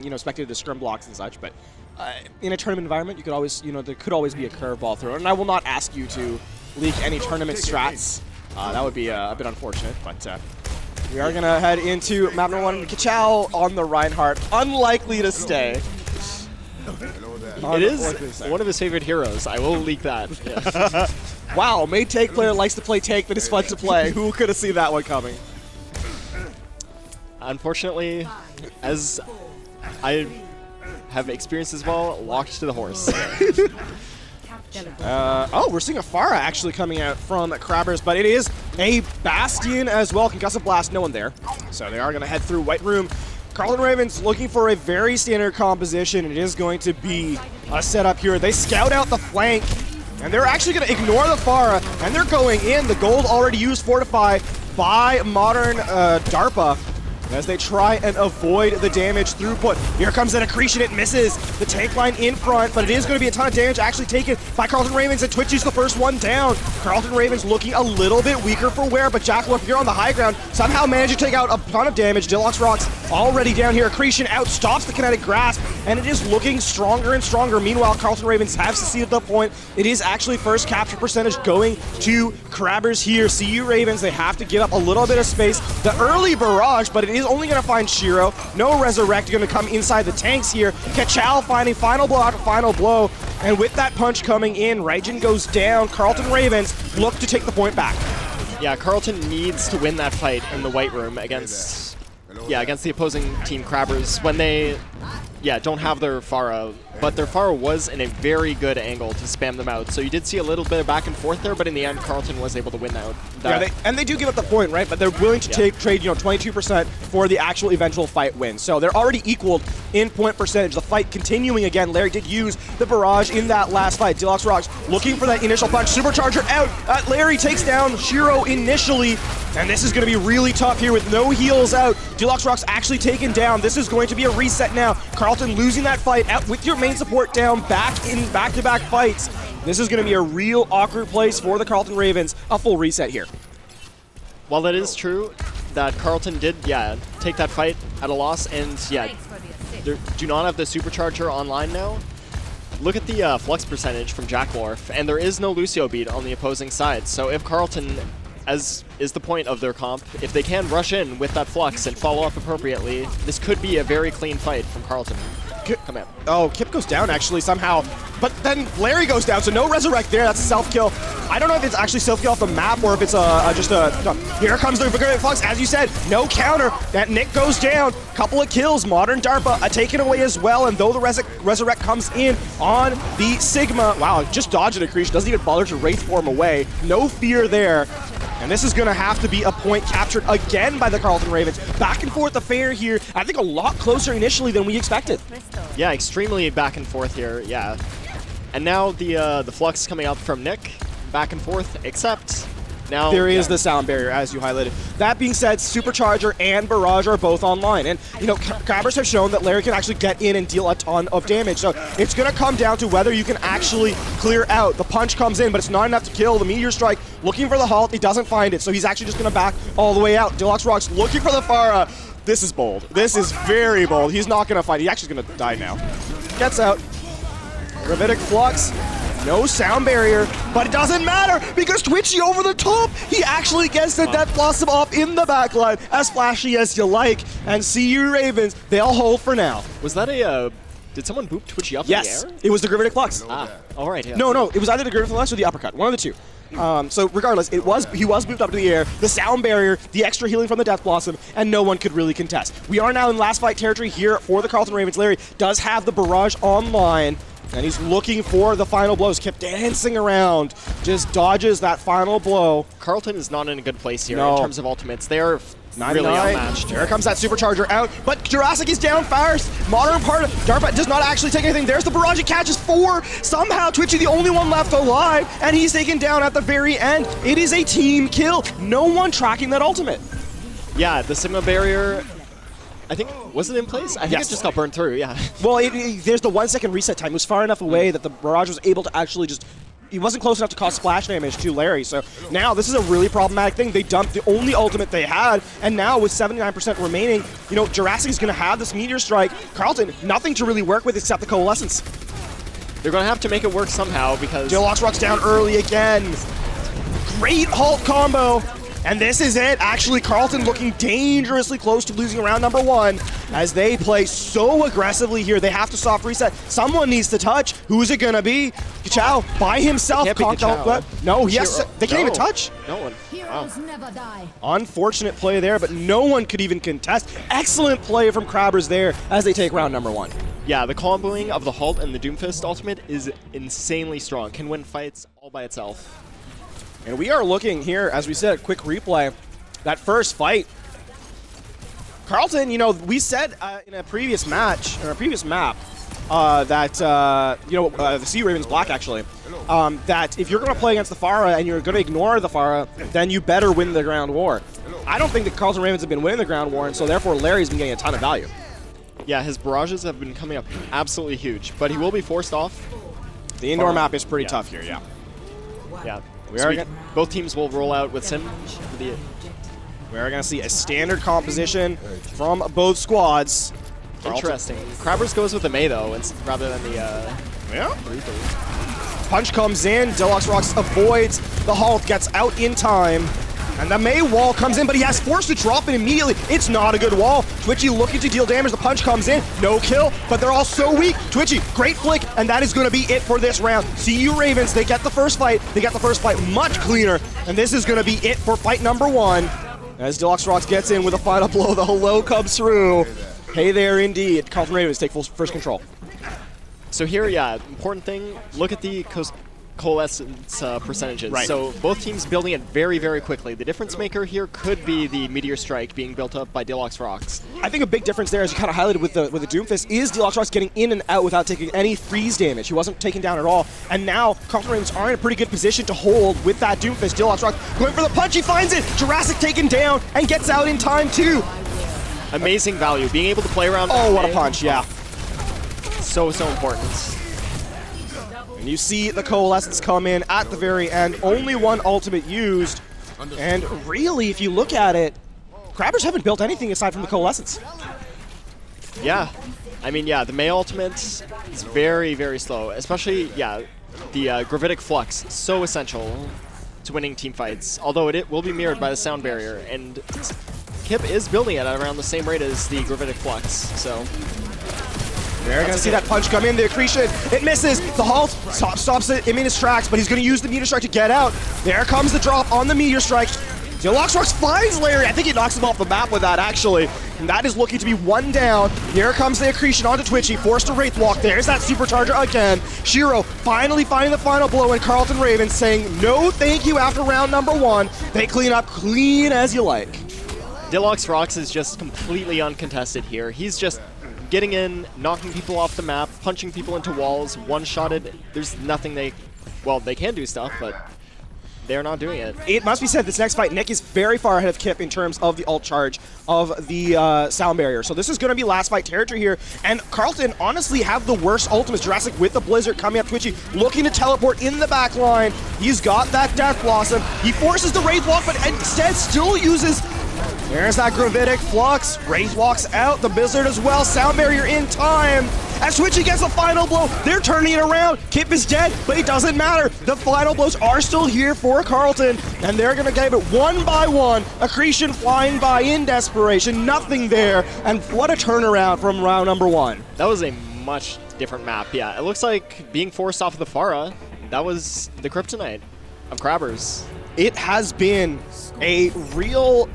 spectated the scrim blocks and such, but in a tournament environment, you could always, there could always be a curveball thrown. And I will not ask you to leak any tournament strats. That would be a bit unfortunate, but we are going to head into map number 1. Kachow on the Reinhardt, unlikely to stay. It is one of his favorite heroes. I will leak that. Yes. Wow, main tank player likes to play tank, but is fun to play. Who could have seen that one coming? Unfortunately, as I have experienced as well, locked to the horse. Oh, we're seeing a Pharah actually coming out from Crabbers, but it is a Bastion as well. Concussive Blast, no one there. So they are going to head through White Room. Carleton Ravens looking for a very standard composition. It is going to be a setup here. They scout out the flank, and they're actually going to ignore the Pharah, and they're going in. The gold already used Fortify by Modern DARPA as they try and avoid the damage throughput. Here comes an accretion, it misses the tank line in front, but it is going to be a ton of damage actually taken by Carleton Ravens, and Twitchy's the first one down. Carleton Ravens looking a little bit weaker for wear, but Jackalope here on the high ground somehow managed to take out a ton of damage. Deluxe Rocks already down here. Accretion out, stops the kinetic grasp, and it is looking stronger and stronger. Meanwhile, Carleton Ravens have succeeded the point. It is actually first capture percentage going to Crabbers here. See you, Ravens. They have to give up a little bit of space. The early barrage, but it is only going to find Shiro. No Resurrect going to come inside the tanks here. Kachow finding final blow after final blow. And with that punch coming in, Raijin goes down. Carleton Ravens look to take the point back. Yeah, Carleton needs to win that fight in the White Room against the opposing team Crabbers when they don't have their Pharah, but their Pharah was in a very good angle to spam them out. So you did see a little bit of back and forth there, but in the end, Carleton was able to win that. Yeah, they do give up the point, right? But they're willing to trade 22% for the actual eventual fight win. So they're already equaled in point percentage. The fight continuing again. Larry did use the barrage in that last fight. Deluxe Rocks looking for that initial punch. Supercharger out. Larry takes down Shiro initially. And this is going to be really tough here with no heals out. Deluxe Rocks actually taken down. This is going to be a reset now. Carleton losing that fight out with your main support down back in back-to-back fights. This is going to be a real awkward place for the Carleton Ravens. A full reset here. While that is true that Carleton did, take that fight at a loss, and they do not have the Supercharger online now. Look at the flux percentage from Jackalorf, and there is no Lucio beat on the opposing side. So if Carleton, as is the point of their comp, if they can rush in with that flux and follow up appropriately, this could be a very clean fight from Carleton. Come in. Oh, Kip goes down actually somehow, but then Larry goes down, so no Resurrect there. That's a self-kill. I don't know if it's actually self-kill off the map or if it's just a... Here comes the Great Flux. As you said, no counter. That Nick goes down. Couple of kills. Modern DARPA taken away as well, and though the Resurrect comes in on the Sigma, wow, just dodged an accretion. Doesn't even bother to Wraith form away. No fear there. And this is going to have to be a point captured again by the Carleton Ravens. Back and forth affair here. I think a lot closer initially than we expected. Yeah, extremely back and forth here, yeah. And now the flux coming up from Nick, back and forth, except now... There is the sound barrier, as you highlighted. That being said, Supercharger and Barrage are both online. And, Crabbers have shown that Larry can actually get in and deal a ton of damage. So it's going to come down to whether you can actually clear out. The punch comes in, but it's not enough to kill. The Meteor Strike looking for the halt. He doesn't find it, so he's actually just going to back all the way out. Deluxe Rocks looking for the Pharah. This is bold. This is very bold. He's not going to fight. He's actually going to die now. Gets out. Gravitic Flux. No sound barrier, but it doesn't matter because Twitchy over the top. He actually gets the Death Blossom off in the backline, as flashy as you like. And see you, Ravens. They'll hold for now. Was that a... did someone boop Twitchy up in the air? Yes, it was the Gravitic Flux. All right. Yeah. No, it was either the Gravitic Flux or the uppercut. One of the two. So regardless, he was moved up to the air, the sound barrier, the extra healing from the Death Blossom, and no one could really contest. We are now in last fight territory here for the Carleton Ravens. Larry does have the barrage online, and he's looking for the final blows. Kept dancing around, just dodges that final blow. Carleton is not in a good place here in terms of ultimates. They are really unmatched. Here comes that Supercharger out, but Jurassic is down first. Modern part of DARPA does not actually take anything. There's the barrage, he catches 4. Somehow Twitchy the only one left alive, and he's taken down at the very end. It is a team kill. No one tracking that ultimate. Yeah, the Sigma barrier, I think, was it in place? I think it just got burned through, yeah. Well, there's the 1 second reset time. It was far enough away that the barrage was able to actually just he wasn't close enough to cause splash damage to Larry. So now this is a really problematic thing. They dumped the only ultimate they had, and now with 79% remaining, you know, Jurassic is going to have this Meteor Strike. Carleton, nothing to really work with except the Coalescence. They're going to have to make it work somehow because... Deluxe rocks down early again. Great halt combo. And this is it. Actually, Carleton looking dangerously close to losing round number 1 as they play so aggressively here. They have to soft reset. Someone needs to touch. Who's it going to be? Kachao by himself. Can't be Kachao. No, yes, they can't even touch. No one. Heroes never die. Unfortunate play there, but no one could even contest. Excellent play from Crabbers there as they take round number 1. Yeah, the comboing of the Halt and the Doomfist ultimate is insanely strong. Can win fights all by itself. And we are looking here, as we said, a quick replay. That first fight, Carleton, you know, we said in a previous match, or a previous map, that, you know, the Sea Ravens Black actually, that if you're going to play against the Pharah and you're going to ignore the Pharah, then you better win the ground war. I don't think the Carleton Ravens have been winning the ground war, and so therefore Larry's been getting a ton of value. Yeah, his barrages have been coming up absolutely huge, but he will be forced off. The indoor map is pretty tough here, yeah. Yeah. So both teams will roll out with Sim. we are going to see a standard composition from both squads. Interesting. Crabbers goes with the Mei, though, rather than the Yeah. Reaper. Punch comes in, Deluxe Rocks avoids, the Halt gets out in time, and the Mei wall comes in, but he has forced to drop it immediately. It's not a good wall. Twitchy looking to deal damage, the punch comes in, no kill, but they're all so weak. Twitchy, great flick, and that is going to be it for this round. See you Ravens, they get the first fight. They get the first fight much cleaner, and this is going to be it for fight number 1. As Deluxe Rocks gets in with a final blow, the hello comes through. Hey there indeed. Carleton Ravens take first control. So here, yeah, important thing, look at the coalescence percentages. Right. So both teams building it very, very quickly. The difference maker here could be the Meteor Strike being built up by Deluxe Rocks. I think a big difference there, as you kind of highlighted with the Doomfist, is Deluxe Rocks getting in and out without taking any freeze damage. He wasn't taken down at all. And now Carleton Ravens are in a pretty good position to hold with that Doomfist. Deluxe Rocks going for the punch, he finds it! Jurassic taken down and gets out in time too! Amazing value. Being able to play around... Oh, what a punch, yeah. So important. And you see the Coalescence come in at the very end. Only one ultimate used. And really, if you look at it, Crabbers haven't built anything aside from the Coalescence. Yeah. I mean, yeah, the Mei ultimate is very, very slow. Especially, yeah, the Gravitic Flux. So essential to winning team fights. Although it will be mirrored by the sound barrier. And Kip is building it at around the same rate as the Gravitic Flux. So... They're going to see that punch come in, the accretion, it misses, the Halt stops it in his tracks, but he's going to use the Meteor Strike to get out. There comes the drop on the Meteor Strike. Deluxe Rocks finds Larry, I think he knocks him off the map with that actually, and that is looking to be one down. Here comes the accretion onto Twitchy, forced to Wraith Walk, there's that Supercharger again. Shiro finally finding the final blow, and Carleton Ravens saying no thank you after round number 1. They clean up clean as you like. Deluxe Rocks is just completely uncontested here. He's just getting in, knocking people off the map, punching people into walls, one-shotted. There's nothing they can do stuff, but they're not doing it. It must be said, this next fight, Nick is very far ahead of Kip in terms of the ult charge of the sound barrier. So this is going to be last fight territory here. And Carleton honestly have the worst ultimates. Jurassic with the Blizzard coming up, Twitchy looking to teleport in the back line. He's got that Death Blossom. He forces the Wraith Walk, but instead still uses... There's that Gravitic Flux. Wraith walks out. The Blizzard as well. Sound barrier in time. As Twitchy gets the final blow, they're turning it around. Kip is dead, but it doesn't matter. The final blows are still here for Carleton, and they're going to give it one by one. Accretion flying by in desperation. Nothing there. And what a turnaround from round number 1. That was a much different map. Yeah, it looks like being forced off of the Pharah, that was the kryptonite of Crabbers. It has been a real...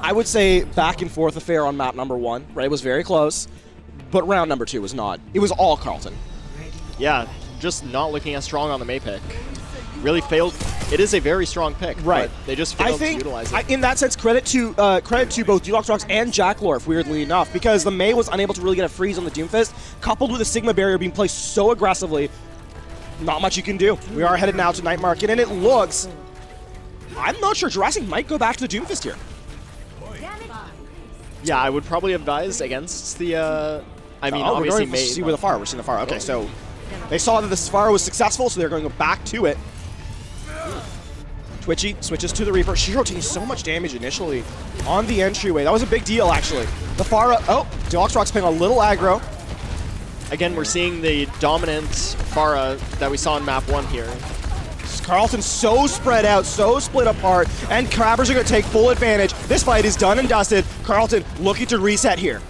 I would say back and forth affair on map number 1, right? It was very close, but round number 2 was not. It was all Carleton. Yeah, just not looking as strong on the Mei pick. Really failed. It is a very strong pick, right? But they just failed to utilize it. In that sense, credit to both Deluxe Rocks and Jacklorf, weirdly enough, because the Mei was unable to really get a freeze on the Doomfist, coupled with the Sigma barrier being placed so aggressively. Not much you can do. We are headed now to Night Market, and it looks... I'm not sure. Jurassic might go back to the Doomfist here. Yeah, I would probably advise against the, I mean, obviously we're going to see where the Pharah. We're seeing the Pharah. Okay, so they saw that the Pharah was successful, so they're going to go back to it. Twitchy switches to the Reaper. Shiro taking so much damage initially on the entryway. That was a big deal, actually. The Pharah, oh, Deluxe Rock's playing a little aggro. Again, we're seeing the dominant Pharah that we saw in map 1 here. Carleton so spread out, so split apart, and Crabbers are going to take full advantage. This fight is done and dusted. Carleton looking to reset here.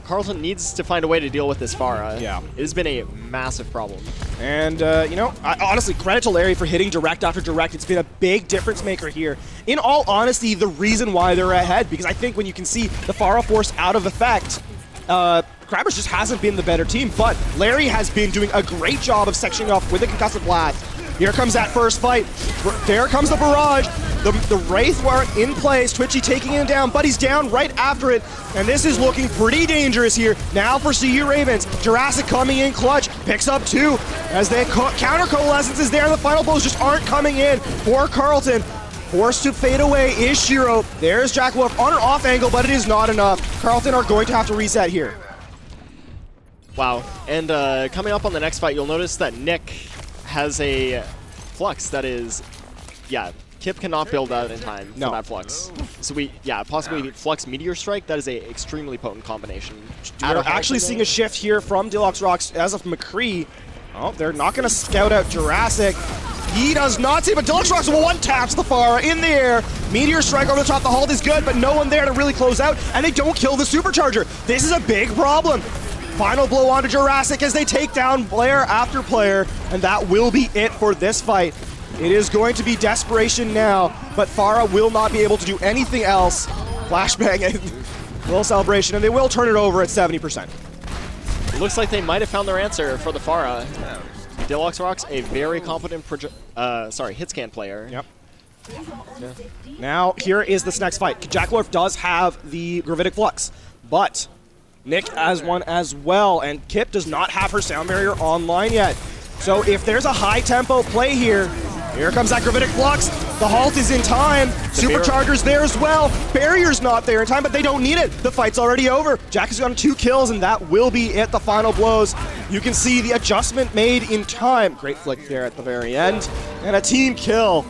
Carleton needs to find a way to deal with this Pharah. Yeah. It has been a massive problem. And, you know, honestly, credit to Larry for hitting direct after direct. It's been a big difference maker here. In all honesty, the reason why they're ahead, because I think when you can see the Pharah force out of effect, Crabbers just hasn't been the better team, but Larry has been doing a great job of sectioning off with a concussive blast. Here comes that first fight. There comes the barrage. The Wraith were in place. Twitchy taking him down, but he's down right after it. And this is looking pretty dangerous here. Now for CU Ravens. Jurassic coming in clutch. Picks up 2. As the counter coalescence is there, the final blows just aren't coming in for Carleton. Forced to fade away is Shiro. There's Jack Wolf on an off angle, but it is not enough. Carleton are going to have to reset here. Wow. And coming up on the next fight, you'll notice that Nick has a Flux that is, yeah, Kip cannot build that in time for that Flux. So possibly Flux Meteor Strike, that is a extremely potent combination. We're actually seeing a shift here from Deluxe Rocks as of McCree. Oh, they're not going to scout out Jurassic. He does not see, but Deluxe Rocks one-taps the Pharah in the air. Meteor Strike over the top, the halt is good, but no one there to really close out, and they don't kill the Supercharger. This is a big problem. Final blow onto Jurassic as they take down player after player, and that will be it for this fight. It is going to be desperation now, but Pharah will not be able to do anything else. Flashbang and little celebration, and they will turn it over at 70%. It looks like they might have found their answer for the Pharah. Deluxe Rocks, a very competent hit scan player. Yep. Yeah. Now, here is this next fight. Jacklorf does have the Gravitic Flux, but Nick has one as well, and Kip does not have her sound barrier online yet. So if there's a high tempo play here comes that Gravitic Flux. The halt is in time. Supercharger's there as well. Barrier's not there in time, but they don't need it. The fight's already over. Jack has gotten 2 kills, and that will be it, the final blows. You can see the adjustment made in time. Great flick there at the very end. And a team kill.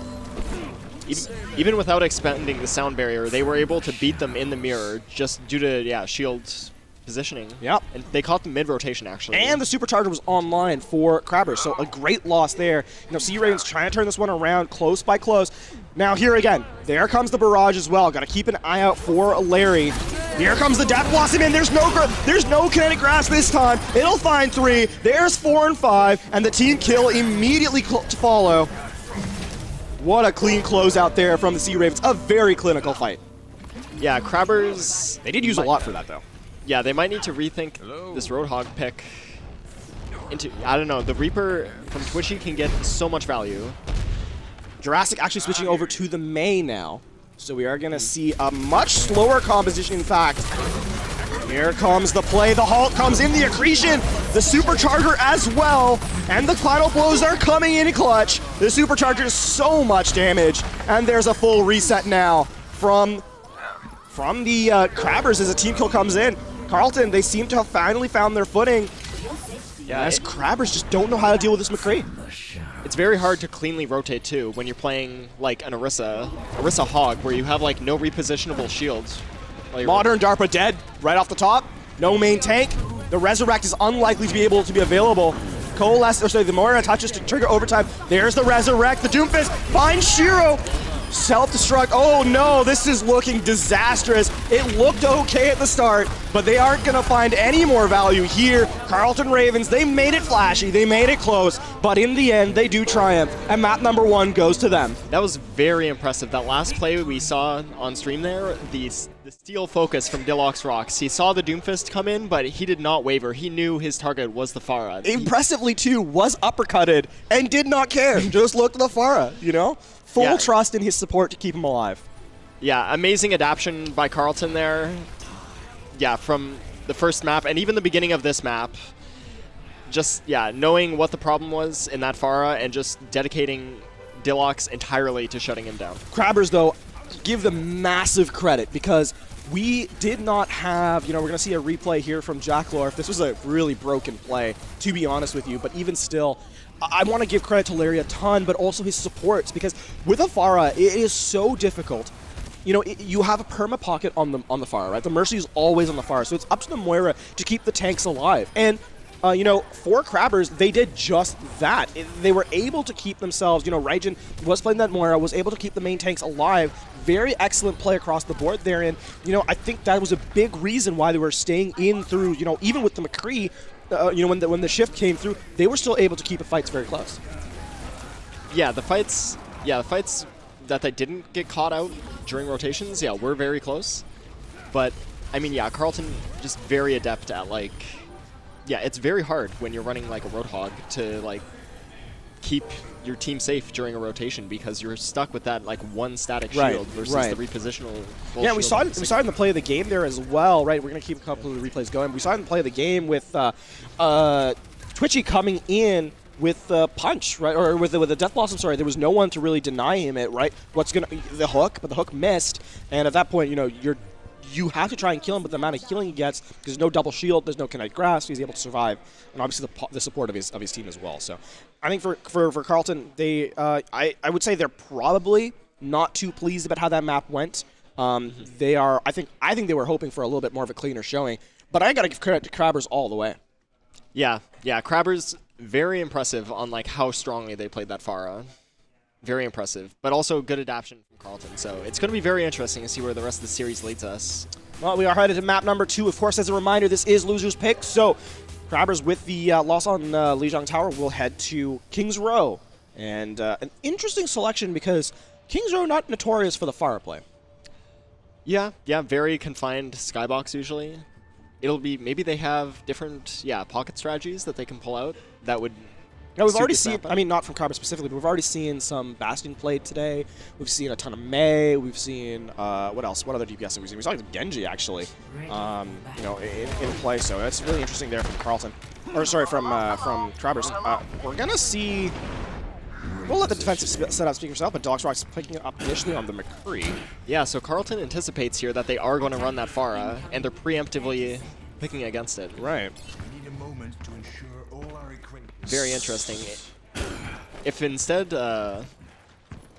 Even without expending the sound barrier, they were able to beat them in the mirror just due to, shield positioning. Yep. And they caught them mid-rotation, actually. And the Supercharger was online for Crabbers, so a great loss there. You know, CU Ravens trying to turn this one around close by close. Now here again, there comes the barrage as well. Got to keep an eye out for Larry. Here comes the Death Blossom in. There's no kinetic grasp this time. It'll find 3. There's 4 and 5, and the team kill immediately to follow. What a clean closeout there from the CU Ravens. A very clinical fight. Yeah, Crabbers... They did use a lot for that, though. Yeah, they might need to rethink this Roadhog pick into, I don't know, the Reaper from Twitchy can get so much value. Jurassic actually switching over to the Mei now. So we are going to see a much slower composition, in fact. Here comes the play, the halt comes in, the accretion, the Supercharger as well, and the final blows are coming in clutch. The Supercharger is so much damage, and there's a full reset now from the Crabbers as a team kill comes in. Carleton, they seem to have finally found their footing. Yeah, as Crabbers just don't know how to deal with this McCree. It's very hard to cleanly rotate, too, when you're playing, like, an Orisa Hog, where you have, like, no repositionable shields. Modern DARPA dead right off the top. No main tank. The Resurrect is unlikely to be able to be available. The Moira touches to trigger overtime. There's the Resurrect. The Doomfist finds Shiro. Self-destruct. Oh no, this is looking disastrous. It looked okay at the start, but they aren't going to find any more value here. Carleton Ravens, they made it flashy, they made it close, but in the end, they do triumph, and map number 1 goes to them. That was very impressive. That last play we saw on stream there, the steel focus from Deluxe Rocks. He saw the Doomfist come in, but he did not waver. He knew his target was the Pharah. Impressively, too, was uppercutted and did not care. Just looked at the Pharah, you know? Full trust in his support to keep him alive. Yeah, amazing adaptation by Carleton there. Yeah, from the first map and even the beginning of this map. Just, knowing what the problem was in that Pharah and just dedicating Deluxe entirely to shutting him down. Crabbers, though, give them massive credit because we did not have, we're going to see a replay here from Jacklorf. This was a really broken play, to be honest with you, but even still, I want to give credit to Larry a ton, but also his supports, because with a Pharah, it is so difficult. You have a perma pocket on the Pharah, right? The Mercy is always on the Pharah, so it's up to the Moira to keep the tanks alive. And for Crabbers, they did just that. They were able to keep themselves, Raijin was playing that Moira, was able to keep the main tanks alive. Very excellent play across the board there, and, I think that was a big reason why they were staying in through, even with the McCree, when the shift came through, they were still able to keep the fights very close. Yeah, the fights that they didn't get caught out during rotations, were very close. But, I mean, Carleton just very adept at, it's very hard when you're running, a Roadhog to, keep your team safe during a rotation because you're stuck with that, one static shield versus the repositional. Yeah, we saw it in the play of the game there as well, right? We're going to keep a couple of the replays going. We saw it in the play of the game with Twitchy coming in with the punch, right, or with the Death Blossom. Sorry, there was no one to really deny him it, right? The hook, but the hook missed, and at that point, you have to try and kill him, but the amount of healing he gets, there's no double shield, there's no Kinetic Grasp, he's able to survive, and obviously the support of his team as well. So, I think for Carleton, I would say they're probably not too pleased about how that map went. They are, I think they were hoping for a little bit more of a cleaner showing, but I gotta give credit to Crabbers all the way. Yeah, Crabbers. Very impressive on how strongly they played that Pharah. Very impressive, but also good adaptation from Carleton. So it's going to be very interesting to see where the rest of the series leads us. Well, we are headed to map number 2. Of course, as a reminder, this is loser's pick. So Crabbers with the loss on Lijiang Tower will head to King's Row. And an interesting selection because King's Row not notorious for the Pharah play. Yeah, very confined skybox usually. It'll be, maybe they have different, pocket strategies that they can pull out that would. Yeah, we've already seen, I mean, not from Crabbers specifically, but we've already seen some Bastion played today. We've seen a ton of Mei. We've seen, what else? What other DPS have we seen? We saw Genji, actually, in play. So that's really interesting there from Carleton. Or, sorry, from Crabbers. We're going to see. We'll let the defensive setup speak for itself, but Dogsrock's picking up initially on the McCree. Yeah, so Carleton anticipates here that they are going to run that Pharah, and they're preemptively picking against it. Right. Very interesting. If instead... The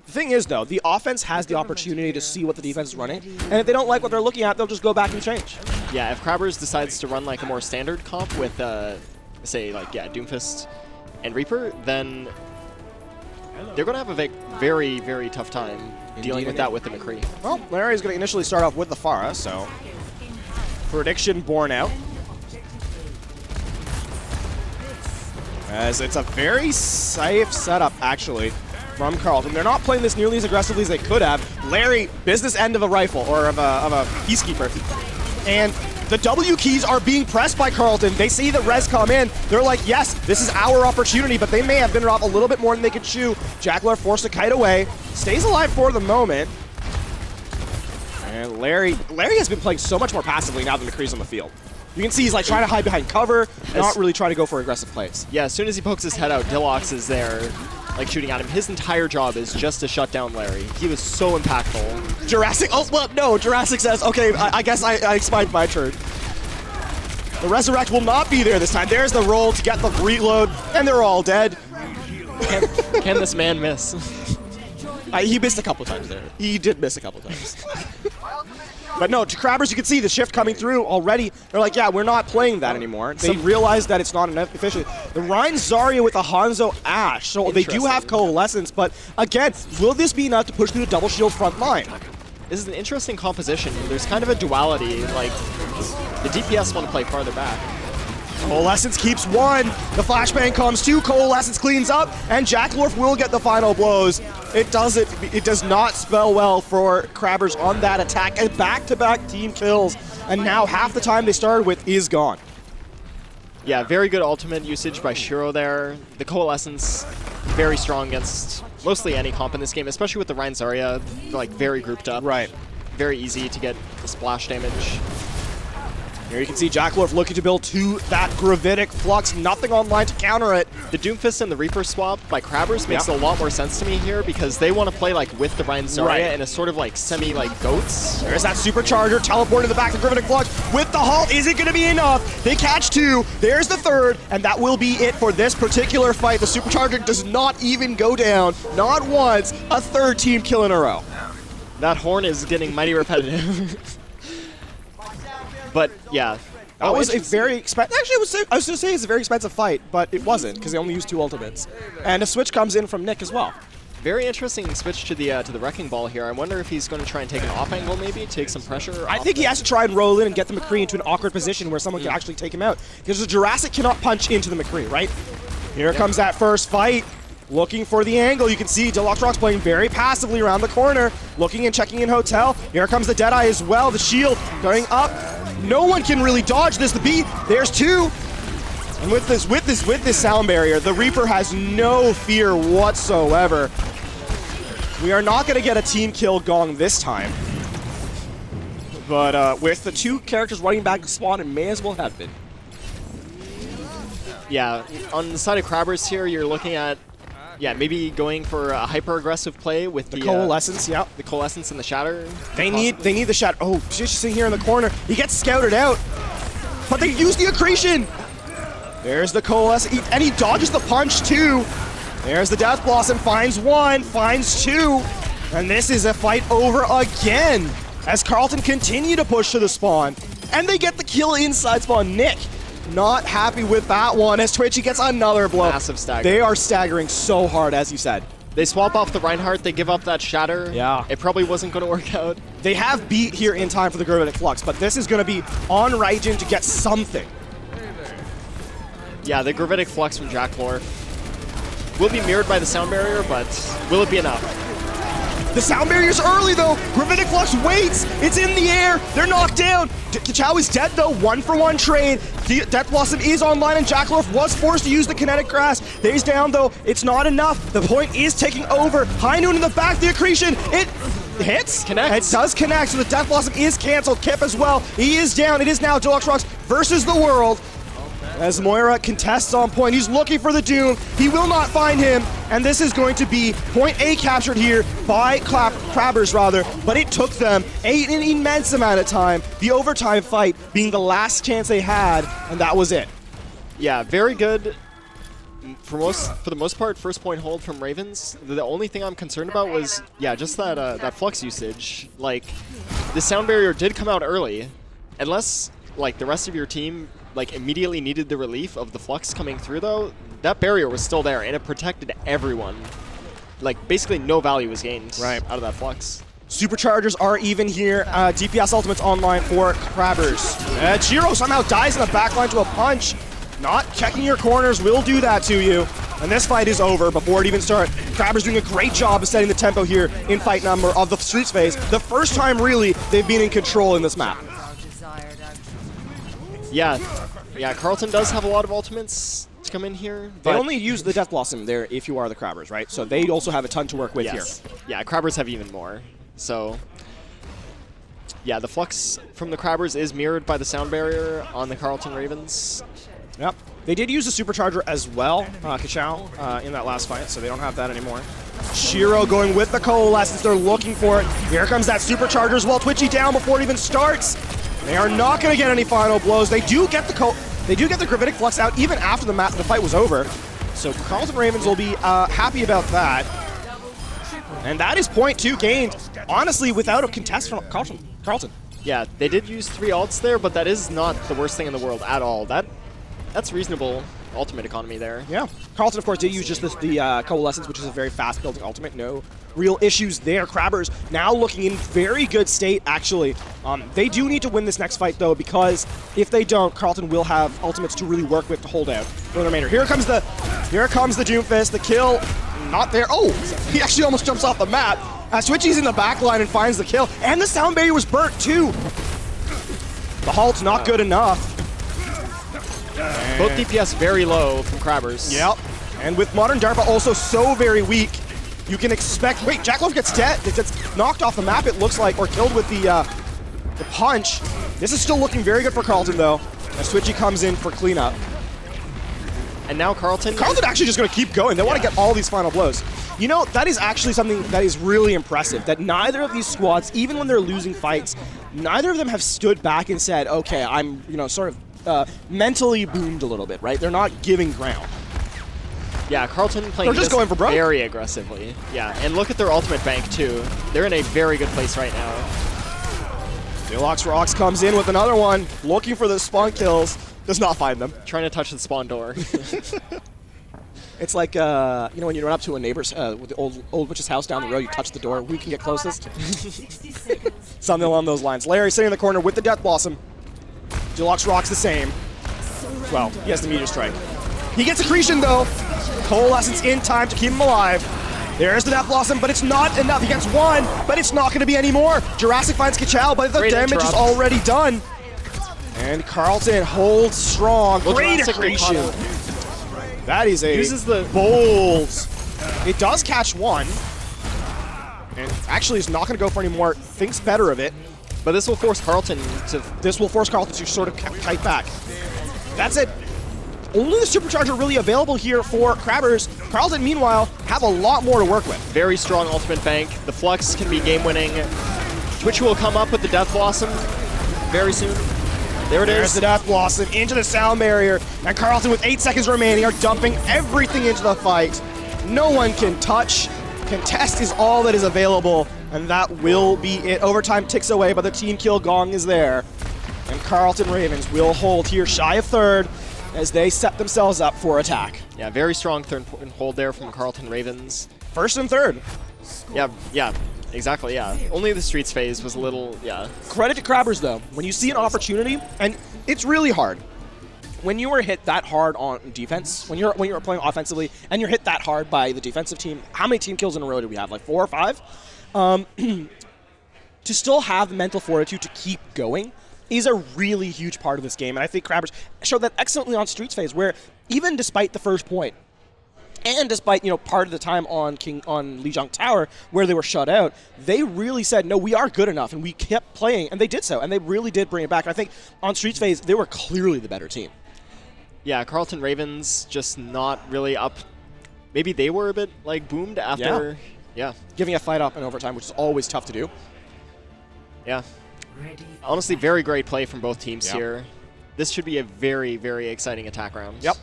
thing is, though, the offense has the opportunity to see what the defense is running, and if they don't like what they're looking at, they'll just go back and change. Yeah, if Crabbers decides to run a more standard comp with, say, Doomfist and Reaper, then they're going to have a very, very tough time dealing with that with the McCree. Well, Larry's going to initially start off with the Pharah, so prediction borne out. As it's a very safe setup, actually, from Carleton. They're not playing this nearly as aggressively as they could have. Larry, business end of a rifle, or of a Peacekeeper. And the W keys are being pressed by Carleton. They see the res come in. They're like, yes, this is our opportunity, but they may have been off a little bit more than they could chew. Jackler forced to kite away. Stays alive for the moment. And Larry has been playing so much more passively now than McCree's on the field. You can see he's trying to hide behind cover, not really trying to go for aggressive plays. Yeah, as soon as he pokes his head out, Dilox is there, shooting at him. His entire job is just to shut down Larry. He was so impactful. Jurassic, oh, well, no, Jurassic says, okay, I guess I expired my turn. The Resurrect will not be there this time. There's the roll to get the reload, and they're all dead. Can this man miss? He missed a couple times there. He did miss a couple times. But no, to Crabbers, you can see the shift coming through already. They're like, yeah, we're not playing that anymore. They realize that it's not enough efficient. The Rein Zarya with a Hanzo Ashe. So they do have Coalescence, but again, will this be enough to push through the double shield front line? This is an interesting composition. There's kind of a duality. The DPS want to play farther back. Coalescence keeps one. The flashbang comes two. Coalescence cleans up, and Jacklorf will get the final blows. It does not spell well for Crabbers on that attack. And back-to-back team kills, and now half the time they started with is gone. Yeah, very good ultimate usage by Shiro there. The Coalescence, very strong against mostly any comp in this game, especially with the Rein Zarya, very grouped up. Right. Very easy to get the splash damage. Here you can see Jackalorf looking to build to that Gravitic Flux. Nothing online to counter it. The Doomfist and the Reaper swap by Crabbers makes a lot more sense to me here because they want to play like with the Ryan Zarya and a sort of like semi-like goats. There's that Supercharger, teleport to the back of Gravitic Flux with the halt. Is it going to be enough? They catch two. There's the third, and that will be it for this particular fight. The Supercharger does not even go down. Not once. A third team kill in a row. That horn is getting mighty repetitive. But yeah, that was a very expensive. Actually, I was going to say it's a very expensive fight, but it wasn't because they only used 2 ultimates. And a switch comes in from Nick as well. Very interesting switch to the Wrecking Ball here. I wonder if he's going to try and take an off angle, maybe take some pressure. I think he has to try and roll in and get the McCree into an awkward position where someone can actually take him out because the Jurassic cannot punch into the McCree, right? Here comes that first fight. Looking for the angle. You can see Deluxe Rock's playing very passively around the corner, looking and checking in Hotel. Here comes the Deadeye as well. The shield going up. No one can really dodge this. The B, there's 2. And with this sound barrier, the Reaper has no fear whatsoever. We are not going to get a team kill gong this time. But with the 2 characters running back to spawn, it may as well have been. Yeah, on the side of Crabbers here, you're looking at maybe going for a hyper-aggressive play with the Coalescence, the Coalescence and the Shatter. They need the Shatter. Oh, just sitting here in the corner. He gets scouted out, but they use the Accretion. There's the Coalescence, and he dodges the punch too. There's the Death Blossom, finds 1, finds 2, and this is a fight over again as Carleton continue to push to the spawn, and they get the kill inside spawn. Nick not happy with that one as Twitchy gets another blow. Massive stagger. They are staggering so hard, as you said. They swap off the Reinhardt, they give up that Shatter. Yeah. It probably wasn't going to work out. They have beat here in time for the Gravitic Flux, but this is going to be on Raijin to get something. Yeah, the Gravitic Flux from Jackalorf will be mirrored by the Sound Barrier, but will it be enough? The Sound Barrier's early though. Gravitic Flux waits. It's in the air. They're knocked down. Chow is dead though. 1-for-1 trade. The Death Blossom is online and Jackalorf was forced to use the Kinetic Grass. They's down though. It's not enough. The point is taking over. High Noon in the back. The Accretion. It hits. Connects. It does connect. So the Death Blossom is canceled. Kip as well. He is down. It is now Deluxe Rocks versus the world. As Moira contests on point, he's looking for the Doom. He will not find him, and this is going to be point A captured here by Crabbers, rather, but it took them an immense amount of time. The overtime fight being the last chance they had, and that was it. Yeah, very good. For the most part, first point hold from Ravens. The only thing I'm concerned about was, just that Flux usage. Like, the Sound Barrier did come out early, unless, like, the rest of your team immediately needed the relief of the Flux coming through though. That barrier was still there and it protected everyone. Like basically no value was gained out of that Flux. Superchargers are even here. DPS Ultimate's online for Crabbers. Jiro somehow dies in the backline to a punch. Not checking your corners will do that to you. And this fight is over before it even starts. Crabbers doing a great job of setting the tempo here in fight number of the Streets phase. The first time really they've been in control in this map. Yeah, Carleton does have a lot of ultimates to come in here. They only use the Death Blossom there if you are the Crabbers, right? So they also have a ton to work with here. Yeah, Crabbers have even more. So, yeah, the Flux from the Crabbers is mirrored by the Sound Barrier on the Carleton Ravens. Yep. They did use the Supercharger as well, Kachow, in that last fight, so they don't have that anymore. Shiro going with the Coalescence. They're looking for it. Here comes that Supercharger as well. Twitchy down before it even starts. They are not going to get any final blows. They do get the Gravitic Flux out even after the fight was over. So Carleton Ravens will be happy about that. And that is point 2 gained, honestly, without a contest from Carleton. Yeah, they did use 3 ults there, but that is not the worst thing in the world at all. That's reasonable ultimate economy there. Yeah. Carleton, of course, did use just the Coalescence, which is a very fast-building ultimate. No real issues there. Crabbers now looking in very good state, actually. They do need to win this next fight, though, because if they don't, Carleton will have ultimates to really work with to hold out for the remainder. Here comes the Doomfist. The kill, not there. Oh, he actually almost jumps off the map. Switchy's in the back line and finds the kill. And the Sound Barrier was burnt, too. The halt's not good enough. Both DPS very low from Crabbers. Yep. And with Modern DARPA also so very weak, you can expect... Wait, Jackalorf gets dead. It gets knocked off the map, it looks like, or killed with the punch. This is still looking very good for Carleton, though, as Twitchy comes in for cleanup. And now Carleton actually just going to keep going. They want to get all these final blows. You know, that is actually something that is really impressive, that neither of these squads, even when they're losing fights, neither of them have stood back and said, okay, I'm, sort of mentally boomed a little bit, right? They're not giving ground. Yeah, Carleton playing They're just going for broke. Very aggressively. Yeah, and look at their ultimate bank, too. They're in a very good place right now. Deluxe Rocks comes in with another one, looking for the spawn kills. Does not find them. Trying to touch the spawn door. It's like, when you run up to a neighbor's, with the old witch's house down the road, you touch the door, who can get closest? Something along those lines. Larry sitting in the corner with the Death Blossom. Deluxe Rock's the same. Well, he has the Meteor Strike. He gets Accretion, though. Coalescence in time to keep him alive. There's the Death Blossom, but it's not enough. He gets one, but it's not going to be any more. Jurassic finds Kachal, but the damage is already done. And Carleton holds strong. Great Accretion. That is a uses the bold. It does catch one. And actually is not going to go for any more. Thinks better of it. But this will force Carleton to... This will force Carleton to sort of kite back. That's it. Only the Supercharger really available here for Crabbers. Carleton, meanwhile, have a lot more to work with. Very strong ultimate bank. The Flux can be game-winning. Twitch will come up with the Death Blossom very soon. There it is. There's the Death Blossom into the sound barrier. And Carleton, with 8 seconds remaining, are dumping everything into the fight. No one can touch. Contest is all that is available. And that will be it. Overtime ticks away, but the team kill gong is there. And Carleton Ravens will hold here shy of third as they set themselves up for attack. Yeah, very strong third hold there from Carleton Ravens. First and third. Yeah, exactly, yeah. Only the Streets phase was a little, yeah. Credit to Crabbers, though. When you see an opportunity, and it's really hard. When you are hit that hard on defense, when you're playing offensively, and you're hit that hard by the defensive team, how many team kills in a row did we have? Like 4 or 5? To still have the mental fortitude to keep going is a really huge part of this game. And I think Crabbers showed that excellently on Streets phase, where even despite the first point, and despite, part of the time on Lijiang Tower where they were shut out, they really said, no, we are good enough, and we kept playing, and they did so, and they really did bring it back. And I think on Streets phase, they were clearly the better team. Yeah, Carleton Ravens just not really up. Maybe they were a bit, boomed after, giving a fight up in overtime, which is always tough to do. Yeah. Honestly, very great play from both teams here. This should be a very, very exciting attack round. Yep.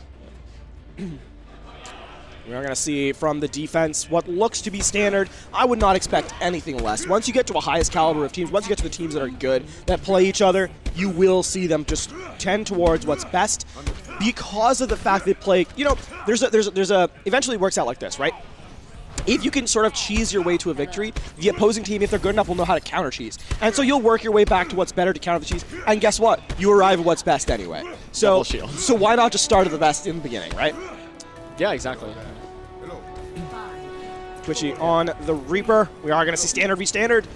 We're going to see from the defense what looks to be standard. I would not expect anything less. Once you get to a highest caliber of teams, once you get to the teams that are good, that play each other, you will see them just tend towards what's best because of the fact they play, there's a eventually it works out like this, right? If you can sort of cheese your way to a victory, the opposing team, if they're good enough, will know how to counter cheese. And so you'll work your way back to what's better to counter the cheese. And guess what? You arrive at what's best anyway. So why not just start at the best in the beginning, right? Yeah, exactly. Twitchy on the Reaper. We are going to see standard v standard.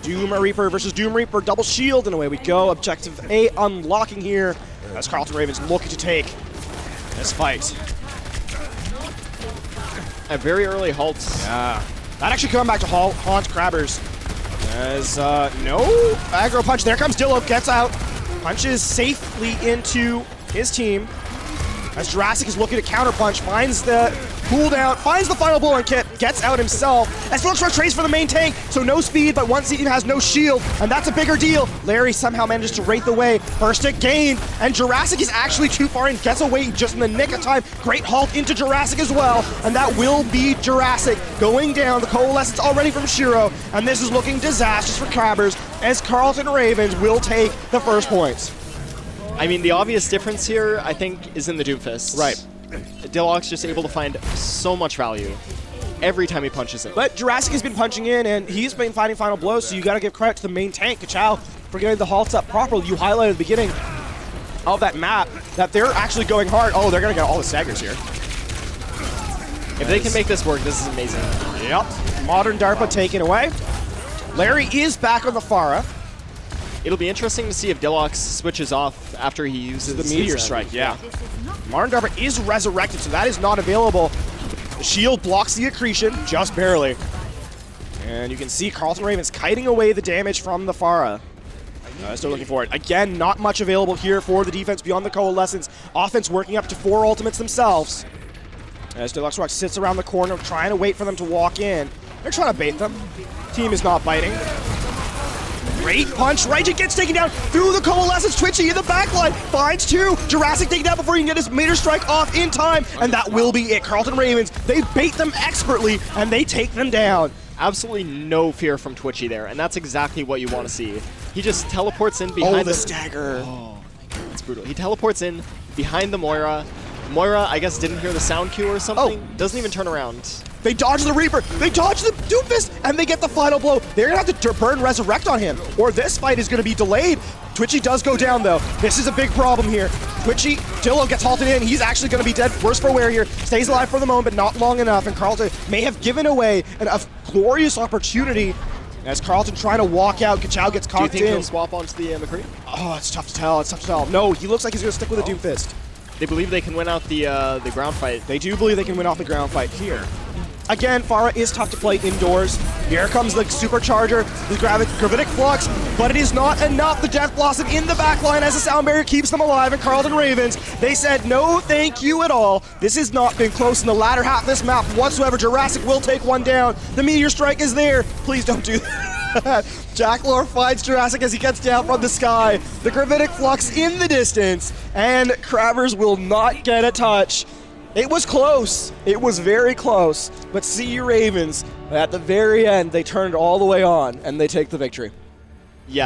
Doom Reaper versus Doom Reaper. Double shield, and away we go. Objective A unlocking here as Carleton Ravens looking to take this fight. A very early halt. Yeah. That actually coming back to haunt Crabbers. As, no aggro punch. There comes Dillo, gets out. Punches safely into his team. As Jurassic is looking to counterpunch, finds the cooldown, finds the final blow on Kit, gets out himself. As Flux trace for the main tank, so no speed, but once he has no shield, and that's a bigger deal. Larry somehow manages to wraith away. First hit gained, and Jurassic is actually too far and gets away just in the nick of time. Great halt into Jurassic as well, and that will be Jurassic going down. The coalescence already from Shiro, and this is looking disastrous for Crabbers as Carleton Ravens will take the first points. I mean, the obvious difference here, I think, is in the Doomfist. Right. Deluxe just able to find so much value every time he punches it. But Jurassic has been punching in, and he's been finding final blows, so you got to give credit to the main tank, Kachal, for getting the halts up properly. You highlighted at the beginning of that map that they're actually going hard. Oh, they're going to get all the staggers here. If they can make this work, this is amazing. Yep. Modern DARPA taken away. Larry is back on the Pharah. It'll be interesting to see if Deluxe switches off after he uses the Meteor Strike, yeah. Modern DARPA is resurrected, so that is not available. The shield blocks the accretion, just barely. And you can see Carleton Ravens kiting away the damage from the Pharah. Still looking for it. Again, not much available here for the defense beyond the Coalescence. Offense working up to 4 ultimates themselves. As Deluxe Rock sits around the corner trying to wait for them to walk in. They're trying to bait them. Team is not biting. Great punch. Raijin gets taken down through the Coalescence. Twitchy in the backline. Finds 2. Jurassic taken down before he can get his meter strike off in time. And that will be it. Carleton Ravens, they bait them expertly and they take them down. Absolutely no fear from Twitchy there, and that's exactly what you want to see. He just teleports in behind the stagger. Oh, that's brutal. He teleports in behind the Moira. Moira, I guess, didn't hear the sound cue or something. Doesn't even turn around. They dodge the Reaper, they dodge the Doomfist, and they get the final blow. They're gonna have to burn Resurrect on him, or this fight is gonna be delayed. Twitchy does go down though. This is a big problem here. Twitchy, Dillo gets halted in. He's actually gonna be dead. Worse for wear here. Stays alive for the moment, but not long enough, and Carleton may have given away a glorious opportunity as Carleton trying to walk out. Kachao gets caught in. Do you think he'll swap onto the McCree? Oh, it's tough to tell, it's tough to tell. No, he looks like he's gonna stick with the Doomfist. They believe they can win out the ground fight. They do believe they can win off the ground fight here. Again, Pharah is tough to play indoors. Here comes the Supercharger, the Gravitic Flux, but it is not enough. The Death Blossom in the backline as the Sound Barrier keeps them alive, and Carleton Ravens, they said no thank you at all. This has not been close in the latter half of this map whatsoever. Jurassic will take one down. The Meteor Strike is there. Please don't do that. Jacklore finds Jurassic as he gets down from the sky. The Gravitic Flux in the distance, and Crabbers will not get a touch. It was close. It was very close. But see you Ravens, at the very end, they turned all the way on, and they take the victory.